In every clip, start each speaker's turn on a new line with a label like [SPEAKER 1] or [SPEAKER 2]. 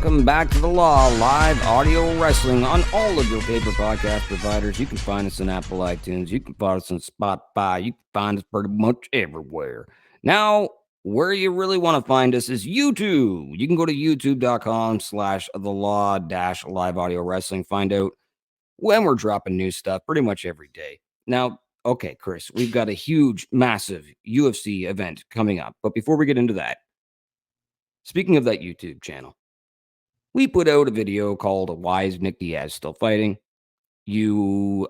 [SPEAKER 1] welcome back to The Law, live audio wrestling on all of your favorite podcast providers. You can find us on Apple iTunes. You can find us on Spotify. You can find us pretty much everywhere. Now, where you really want to find us is YouTube. You can go to youtube.com/thelaw-live audio wrestling. Find out when we're dropping new stuff pretty much every day. Now, okay, Chris, we've got a huge, massive UFC event coming up. But before we get into that, speaking of that YouTube channel, we put out a video called Why is Nick Diaz Still Fighting? You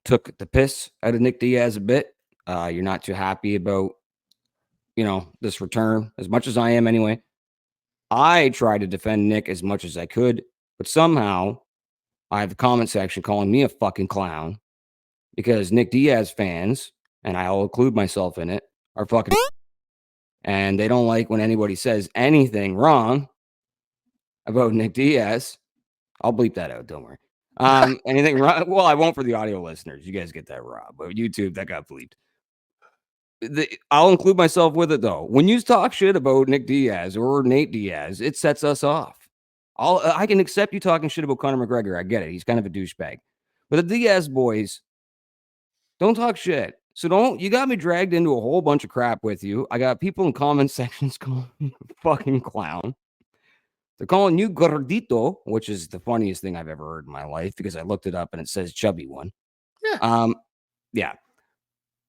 [SPEAKER 1] took the piss out of Nick Diaz a bit. You're not too happy about, this return as much as I am anyway. I tried to defend Nick as much as I could, but somehow I have the comment section calling me a fucking clown because Nick Diaz fans, and I'll include myself in it, are fucking and they don't like when anybody says anything wrong about Nick Diaz. I'll bleep that out. Don't worry. Anything wrong? Well, I won't for the audio listeners. You guys get that raw, but YouTube, that got bleeped. I'll include myself with it though. When you talk shit about Nick Diaz or Nate Diaz, it sets us off. I can accept you talking shit about Conor McGregor. I get it. He's kind of a douchebag. But the Diaz boys don't talk shit. So you got me dragged into a whole bunch of crap with you. I got people in comment sections calling me a fucking clown. They're calling you gordito, which is the funniest thing I've ever heard in my life because I looked it up and it says chubby one.
[SPEAKER 2] Yeah.
[SPEAKER 1] Yeah.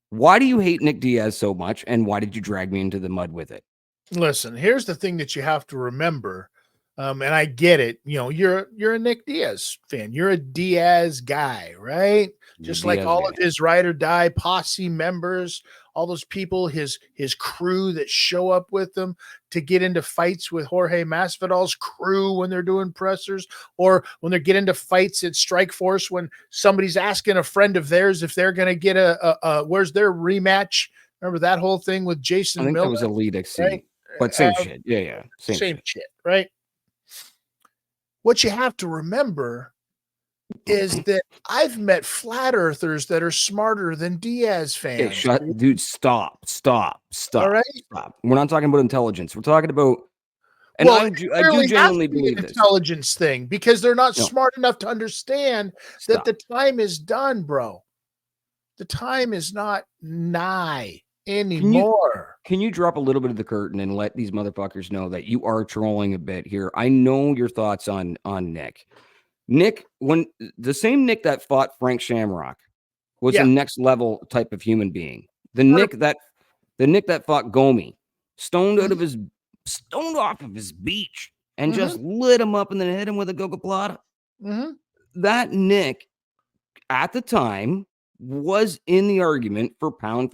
[SPEAKER 1] Why do you hate Nick Diaz so much, and why did you drag me into the mud with it?
[SPEAKER 2] Listen, here's the thing that you have to remember, and I get it. You're a Nick Diaz fan. You're a Diaz guy, right? Just like all of his ride or die posse members, all those people, his crew that show up with him to get into fights with Jorge Masvidal's crew when they're doing pressers, or when they get into fights at Strikeforce when somebody's asking a friend of theirs if they're going to get where's their rematch. Remember that whole thing with Jason
[SPEAKER 1] I think
[SPEAKER 2] Miller?
[SPEAKER 1] that was Elite XC,
[SPEAKER 2] right?
[SPEAKER 1] but same shit. Yeah.
[SPEAKER 2] Same shit, right? What you have to remember is that I've met flat earthers that are smarter than Diaz fans.
[SPEAKER 1] Hey, dude, stop.
[SPEAKER 2] All right?
[SPEAKER 1] Stop. We're not talking about intelligence. We're talking about, and I do genuinely believe this.
[SPEAKER 2] Intelligence thing, because they're not smart enough to understand that the time is done, bro. The time is not nigh anymore.
[SPEAKER 1] Can you drop a little bit of the curtain and let these motherfuckers know that you are trolling a bit here? I know your thoughts on Nick. Nick, when the same Nick that fought Frank Shamrock was a next level type of human being. The Nick that fought Gomi, stoned off of his beach and just lit him up and then hit him with a Goga Plata. That Nick at the time was in the argument for pound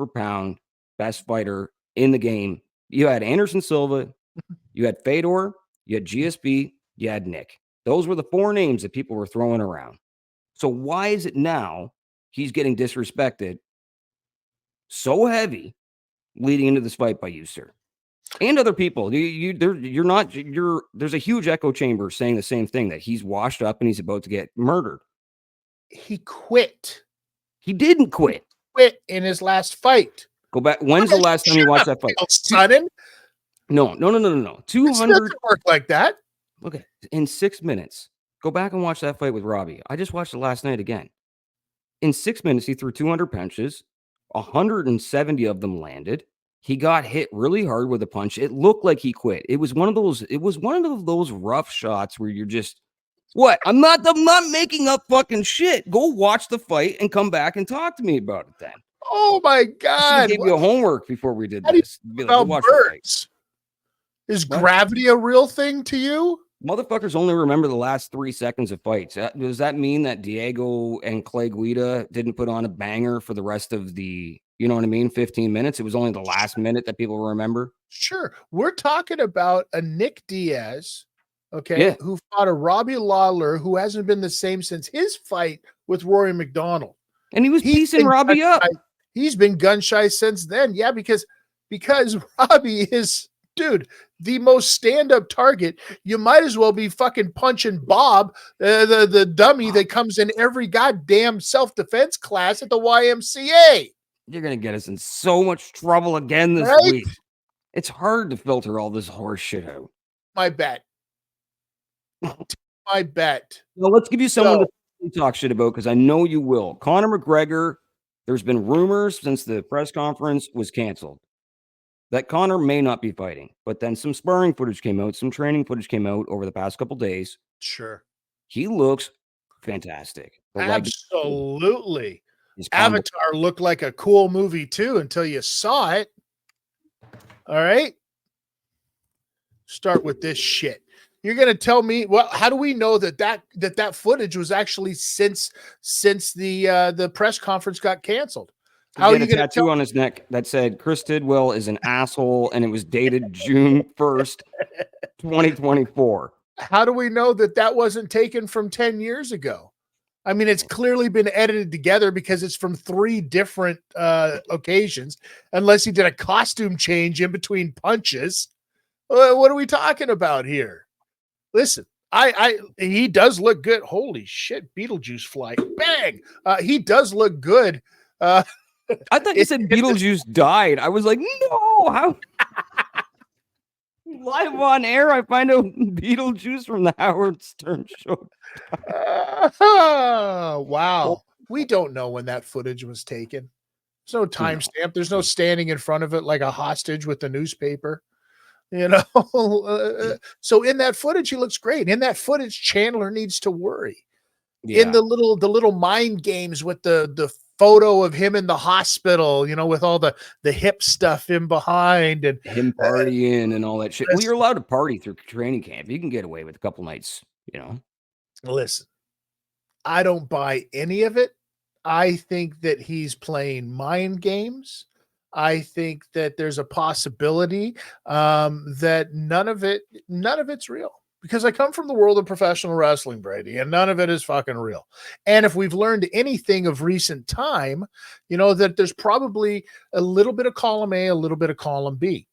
[SPEAKER 1] best fighter in the game. You had Anderson Silva, you had Fedor, you had GSP, you had Nick. Those were the four names that people were throwing around. So why is it now he's getting disrespected so heavy leading into this fight by you, sir? And other people. There's a huge echo chamber saying the same thing, that he's washed up and he's about to get murdered.
[SPEAKER 2] He quit.
[SPEAKER 1] He didn't quit.
[SPEAKER 2] He quit in his last fight.
[SPEAKER 1] Go back. When's the last time you watched that fight?
[SPEAKER 2] Sudden?
[SPEAKER 1] No. 200
[SPEAKER 2] doesn't work like that.
[SPEAKER 1] Okay, in 6 minutes, go back and watch that fight with Robbie. I just watched it last night again. In 6 minutes, he threw 200 punches, 170 of them landed. He got hit really hard with a punch. It looked like he quit. It was one of those rough shots where you're just, what? I'm not making up fucking shit. Go watch the fight and come back and talk to me about it then.
[SPEAKER 2] Oh my God.
[SPEAKER 1] I gave you homework before we did this.
[SPEAKER 2] About birds. Is gravity a real thing to you?
[SPEAKER 1] Motherfuckers only remember the last 3 seconds of fights. Does that mean that Diego and Clay Guida didn't put on a banger for the rest of the, 15 minutes? It was only the last minute that people remember?
[SPEAKER 2] Sure. We're talking about a Nick Diaz, who fought a Robbie Lawler, who hasn't been the same since his fight with Rory McDonald.
[SPEAKER 1] And he was piecing Robbie up.
[SPEAKER 2] He's been gun shy since then. Yeah, because Robbie is, dude, the most stand-up target. You might as well be fucking punching Bob, the dummy that comes in every goddamn self-defense class at the YMCA.
[SPEAKER 1] You're going to get us in so much trouble again this week. It's hard to filter all this horse shit out.
[SPEAKER 2] My bet. My bet.
[SPEAKER 1] Well, let's give you someone to talk shit about because I know you will. Conor McGregor, there's been rumors since the press conference was canceled that Conor may not be fighting, but then some sparring footage came out, some training footage came out over the past couple days.
[SPEAKER 2] Sure.
[SPEAKER 1] He looks fantastic.
[SPEAKER 2] Absolutely. Avatar looked like a cool movie too until you saw it. All right. Start with this shit. You're gonna tell me, well, how do we know that footage was actually since the press conference got canceled?
[SPEAKER 1] How are you gonna tattoo on his neck that said Chris Tidwell is an asshole and it was dated June 1st, 2024?
[SPEAKER 2] How do we know that wasn't taken from 10 years ago? I mean, it's clearly been edited together because it's from 3 different occasions, unless he did a costume change in between punches. What are we talking about here? Listen, he does look good. Holy shit, Beetlejuice fly. Bang! He does look good.
[SPEAKER 1] I thought you said Beetlejuice died. I was like, no, how? Live on air, I find out Beetlejuice from the Howard Stern show.
[SPEAKER 2] Wow. We don't know when that footage was taken. There's no timestamp. There's no standing in front of it like a hostage with the newspaper. You know, so in that footage, he looks great. In that footage, Chandler needs to worry. Yeah. In the little mind games with the photo of him in the hospital, you know, with all the hip stuff in behind and
[SPEAKER 1] him partying and all that shit. Well, you're allowed to party through training camp. You can get away with a couple nights, you know.
[SPEAKER 2] Listen, I don't buy any of it. I think that he's playing mind games. I think that there's a possibility that none of it's real, because I come from the world of professional wrestling, Bradie, and none of it is fucking real. And if we've learned anything of recent time, you know, that there's probably a little bit of column A, a little bit of column B,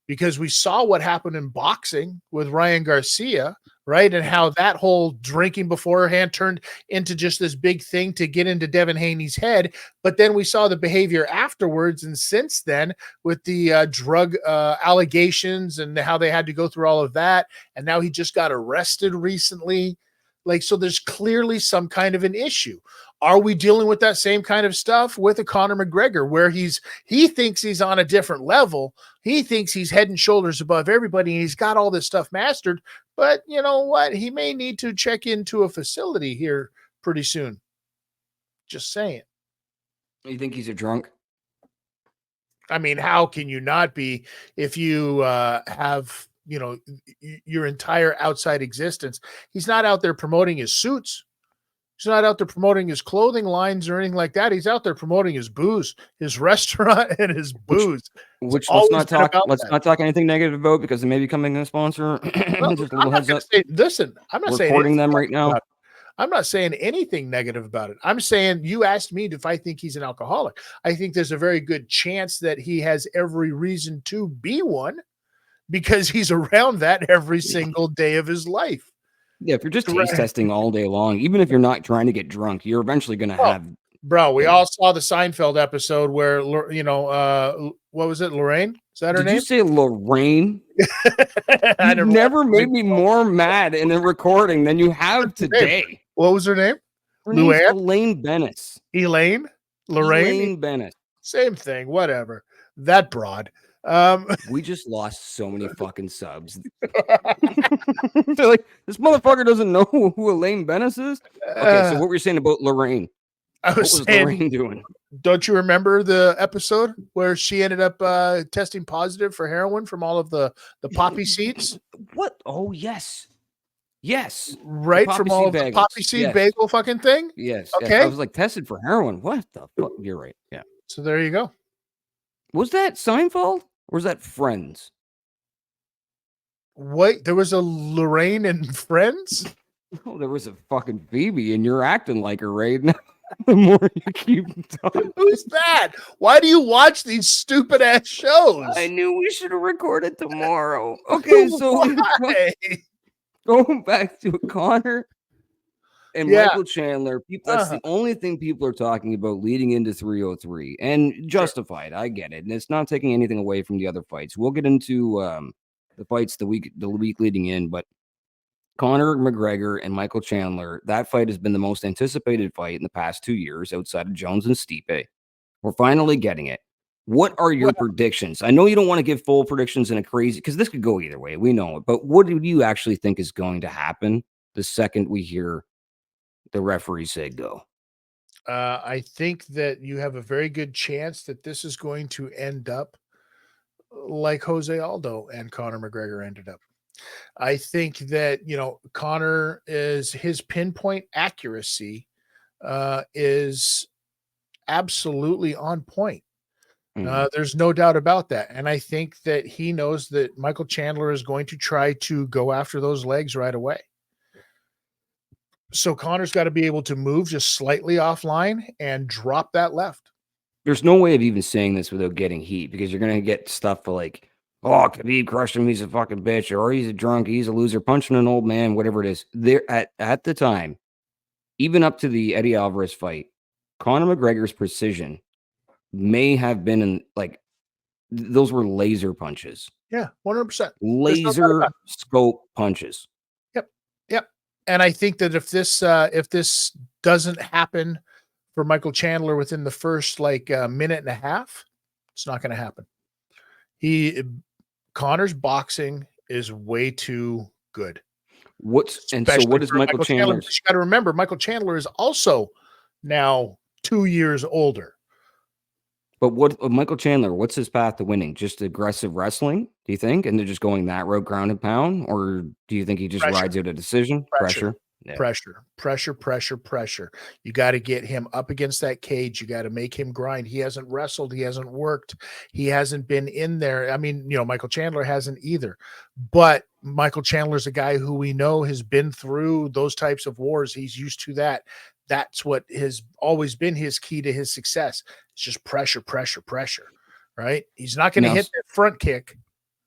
[SPEAKER 2] because we saw what happened in boxing with Ryan Garcia, right? And how that whole drinking beforehand turned into just this big thing to get into Devin Haney's head. But then we saw the behavior afterwards. And since then, with the drug allegations and how they had to go through all of that. And now he just got arrested recently. Like, so there's clearly some kind of an issue. Are we dealing with that same kind of stuff with a Conor McGregor, where he thinks he's on a different level? He thinks he's head and shoulders above everybody, and he's got all this stuff mastered. But you know what? He may need to check into a facility here pretty soon. Just saying.
[SPEAKER 1] You think he's a drunk?
[SPEAKER 2] I mean, how can you not be if you have, you know, your entire outside existence? He's not out there promoting his suits. He's not out there promoting his clothing lines or anything like that. He's out there promoting his booze, his restaurant, and his booze.
[SPEAKER 1] Which let's not talk anything negative about, because they may be becoming a sponsor.
[SPEAKER 2] Well, just a little heads up. Listen, I'm not saying
[SPEAKER 1] recording them right now.
[SPEAKER 2] I'm not saying anything negative about it. I'm saying, you asked me if I think he's an alcoholic. I think there's a very good chance that he has every reason to be one, because he's around that every single day of his life.
[SPEAKER 1] Yeah, if you're just taste testing all day long, even if you're not trying to get drunk, you're eventually going to have.
[SPEAKER 2] Bro, we all saw the Seinfeld episode where, you know, what was it? Lorraine? Is that her name?
[SPEAKER 1] Did you say Lorraine? You never made me more mad in a recording than you have today.
[SPEAKER 2] What was her name?
[SPEAKER 1] Elaine Bennis.
[SPEAKER 2] Elaine? Lorraine?
[SPEAKER 1] Elaine Bennis.
[SPEAKER 2] Same thing. Whatever. That broad.
[SPEAKER 1] We just lost so many fucking subs. They're like, this motherfucker doesn't know who Elaine Bennis is. Okay, so what were you saying about Lorraine? What was Lorraine doing?
[SPEAKER 2] Don't you remember the episode where she ended up testing positive for heroin from all of the poppy seeds?
[SPEAKER 1] What? Oh, yes. Yes.
[SPEAKER 2] Right, from all of the poppy seed bagel fucking thing?
[SPEAKER 1] Yes.
[SPEAKER 2] Okay.
[SPEAKER 1] Yes. I was like, tested for heroin. What the fuck? You're right. Yeah.
[SPEAKER 2] So there you go.
[SPEAKER 1] Was that Seinfeld or was that Friends?
[SPEAKER 2] Wait, there was a Lorraine and Friends?
[SPEAKER 1] Oh, there was a fucking Phoebe, and you're acting like her right now. The more you keep talking.
[SPEAKER 2] Who's that? Why do you watch these stupid ass shows?
[SPEAKER 1] I knew we should have recorded tomorrow. Okay, so going back to Conor and Michael Chandler, people, that's the only thing people are talking about leading into 303, and justified. I get it, and it's not taking anything away from the other fights. We'll get into the fights the week leading in, but Conor McGregor and Michael Chandler, that fight has been the most anticipated fight in the past 2 years outside of Jones and Stipe. We're finally getting it. What are your
[SPEAKER 2] Well,
[SPEAKER 1] predictions? I know you don't want to give full predictions in a crazy because this could go either way. We know it. But what do you actually think is going to happen the second we hear the referee say go?
[SPEAKER 2] I think that you have a very good chance that this is going to end up like Jose Aldo and Conor McGregor ended up. I think that, Conor is his pinpoint accuracy is absolutely on point.
[SPEAKER 1] Mhm.
[SPEAKER 2] There's no doubt about that. And I think that he knows that Michael Chandler is going to try to go after those legs right away. So Connor's got to be able to move just slightly offline and drop that left.
[SPEAKER 1] There's no way of even saying this without getting heat because you're gonna get stuff for like, oh, Khabib crushed him, he's a fucking bitch, or he's a drunk, he's a loser, punching an old man, whatever it is. There at the time, even up to the Eddie Alvarez fight, Conor McGregor's precision may have been in like those were laser punches.
[SPEAKER 2] Yeah, 100%. There's no doubt about
[SPEAKER 1] Laser
[SPEAKER 2] it.
[SPEAKER 1] scope punches.
[SPEAKER 2] Yep. Yep. And I think that if this doesn't happen for Michael Chandler within the first minute and a half, it's not going to happen. Connor's boxing is way too good.
[SPEAKER 1] What
[SPEAKER 2] Especially
[SPEAKER 1] is
[SPEAKER 2] for
[SPEAKER 1] Michael
[SPEAKER 2] Michael Chandler.
[SPEAKER 1] Chandler's?
[SPEAKER 2] You got to remember, Michael Chandler is also now 2 years older.
[SPEAKER 1] But what Michael Chandler, what's his path to winning? Just aggressive wrestling, do you think? And they're just going that road, ground and pound? Or do you think he just
[SPEAKER 2] Pressure,
[SPEAKER 1] rides out a decision?
[SPEAKER 2] pressure,
[SPEAKER 1] Pressure. Yeah.
[SPEAKER 2] pressure. You got to get him up against that cage. You got to make him grind. He hasn't wrestled. He hasn't worked. He hasn't been in there. I mean, Michael Chandler hasn't either. But Michael Chandler's a guy who we know has been through those types of wars. He's used to that. That's what has always been his key to his success. It's just pressure, right? He's not going to
[SPEAKER 1] Now,
[SPEAKER 2] hit that front kick.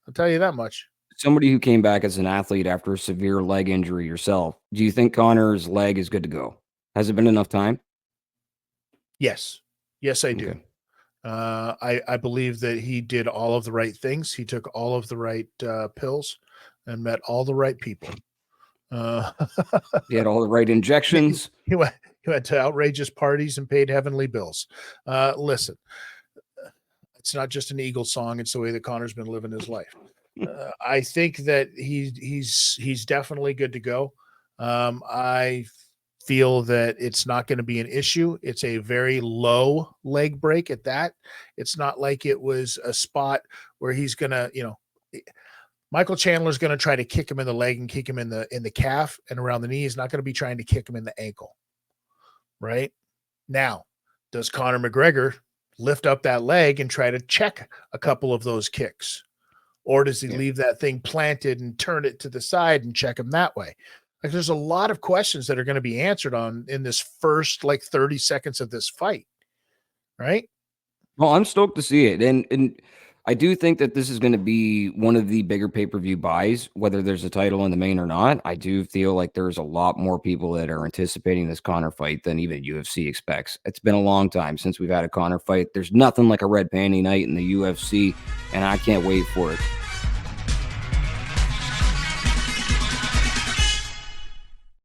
[SPEAKER 2] I'll tell you that much.
[SPEAKER 1] somebody who came back as an athlete after a severe leg injury yourself, do you think Connor's leg is good to go? Has it been enough time?
[SPEAKER 2] Yes. Yes, I do.
[SPEAKER 1] Okay.
[SPEAKER 2] I believe that he did all of the right things. He took all of the right pills and met all the right people.
[SPEAKER 1] He had all the right injections.
[SPEAKER 2] He went to outrageous parties and paid heavenly bills. Listen, it's not just an Eagles song. It's the way that Connor's been living his life. I think that he's definitely good to go. I feel that it's not going to be an issue. It's a very low leg break at that. It's not like it was a spot where he's going to, Michael Chandler's going to try to kick him in the leg and kick him in the calf and around the knee. He's not going to be trying to kick him in the ankle. Right now, does Conor McGregor lift up that leg and try to check a couple of those kicks? Or does he leave that thing planted and turn it to the side and check him that way? Like, there's a lot of questions that are going to be answered in this first 30 seconds of this fight. Right.
[SPEAKER 1] Well, I'm stoked to see it. And I do think that this is going to be one of the bigger pay-per-view buys, whether there's a title in the main or not. I do feel like there's a lot more people that are anticipating this Conor fight than even UFC expects. It's been a long time since we've had a Conor fight. There's nothing like a red panty night in the UFC, and I can't wait for it.